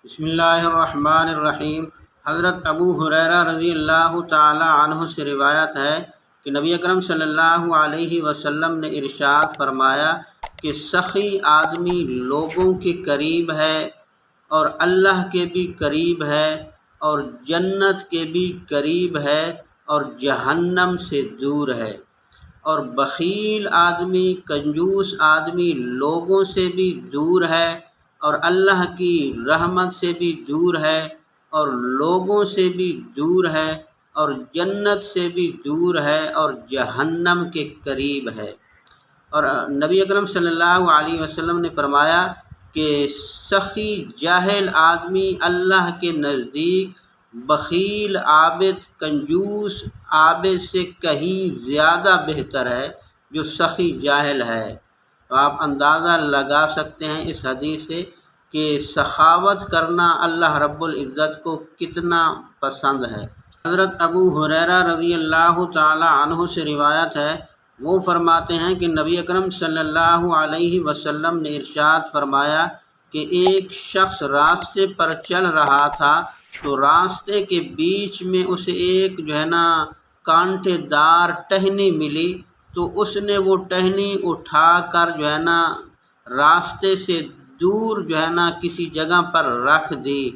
بسم اللہ الرحمن الرحیم۔ حضرت ابو ہریرہ رضی اللہ تعالی عنہ سے روایت ہے کہ نبی اکرم صلی اللہ علیہ وسلم نے ارشاد فرمایا کہ سخی آدمی لوگوں کے قریب ہے اور اللہ کے بھی قریب ہے اور جنت کے بھی قریب ہے اور جہنم سے دور ہے، اور بخیل آدمی، کنجوس آدمی لوگوں سے بھی دور ہے اور اللہ کی رحمت سے بھی دور ہے اور لوگوں سے بھی دور ہے اور جنت سے بھی دور ہے اور جہنم کے قریب ہے۔ اور نبی اکرم صلی اللہ علیہ وسلم نے فرمایا کہ سخی جاہل آدمی اللہ کے نزدیک بخیل عابد، کنجوس عابد سے کہیں زیادہ بہتر ہے جو سخی جاہل ہے۔ تو آپ اندازہ لگا سکتے ہیں اس حدیث سے کہ سخاوت کرنا اللہ رب العزت کو کتنا پسند ہے۔ حضرت ابو ہریرہ رضی اللہ تعالی عنہ سے روایت ہے، وہ فرماتے ہیں کہ نبی اکرم صلی اللہ علیہ وسلم نے ارشاد فرمایا کہ ایک شخص راستے پر چل رہا تھا تو راستے کے بیچ میں اسے ایک کانٹے دار ٹہنی ملی، تو اس نے وہ ٹہنی اٹھا کر راستے سے دور کسی جگہ پر رکھ دی،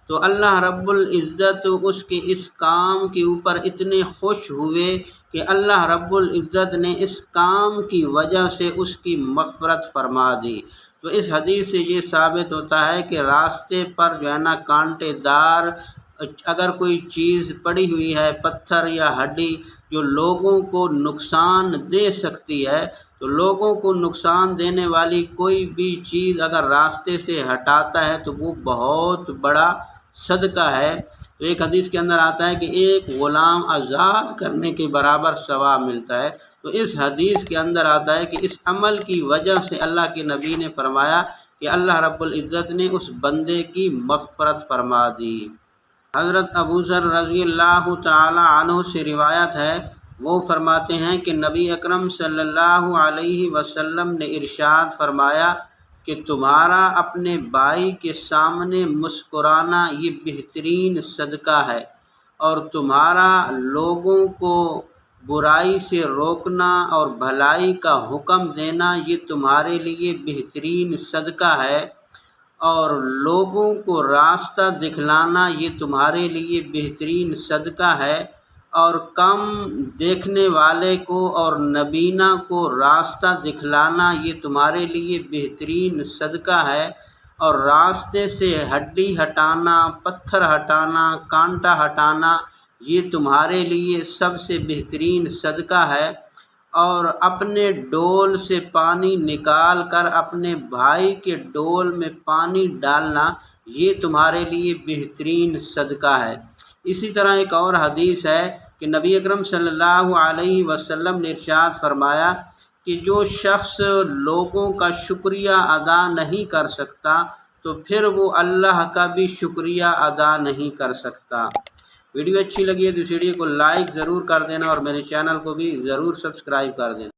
تو اللہ رب العزت اس کے اس کام کے اوپر اتنے خوش ہوئے کہ اللہ رب العزت نے اس کام کی وجہ سے اس کی مغفرت فرما دی۔ تو اس حدیث سے یہ ثابت ہوتا ہے کہ راستے پر کانٹے دار اگر کوئی چیز پڑی ہوئی ہے، پتھر یا ہڈی جو لوگوں کو نقصان دے سکتی ہے، تو لوگوں کو نقصان دینے والی کوئی بھی چیز اگر راستے سے ہٹاتا ہے تو وہ بہت بڑا صدقہ ہے۔ تو ایک حدیث کے اندر آتا ہے کہ ایک غلام آزاد کرنے کے برابر ثواب ملتا ہے۔ تو اس حدیث کے اندر آتا ہے کہ اس عمل کی وجہ سے اللہ کے نبی نے فرمایا کہ اللہ رب العزت نے اس بندے کی مغفرت فرما دی۔ حضرت ابو ذر رضی اللہ تعالی عنہ سے روایت ہے، وہ فرماتے ہیں کہ نبی اکرم صلی اللہ علیہ وسلم نے ارشاد فرمایا کہ تمہارا اپنے بھائی کے سامنے مسکرانا یہ بہترین صدقہ ہے، اور تمہارا لوگوں کو برائی سے روکنا اور بھلائی کا حکم دینا یہ تمہارے لیے بہترین صدقہ ہے، اور لوگوں کو راستہ دکھلانا یہ تمہارے لیے بہترین صدقہ ہے، اور کم دیکھنے والے کو اور نبینا کو راستہ دکھلانا یہ تمہارے لیے بہترین صدقہ ہے، اور راستے سے ہڈی ہٹانا، پتھر ہٹانا، کانٹا ہٹانا یہ تمہارے لیے سب سے بہترین صدقہ ہے، اور اپنے ڈول سے پانی نکال کر اپنے بھائی کے ڈول میں پانی ڈالنا یہ تمہارے لیے بہترین صدقہ ہے۔ اسی طرح ایک اور حدیث ہے کہ نبی اکرم صلی اللہ علیہ وسلم نے ارشاد فرمایا کہ جو شخص لوگوں کا شکریہ ادا نہیں کر سکتا تو پھر وہ اللہ کا بھی شکریہ ادا نہیں کر سکتا۔ ویڈیو اچھی لگی ہے تو اس ویڈیو کو لائک ضرور کر دینا اور میرے چینل کو بھی ضرور سبسکرائب کر دینا۔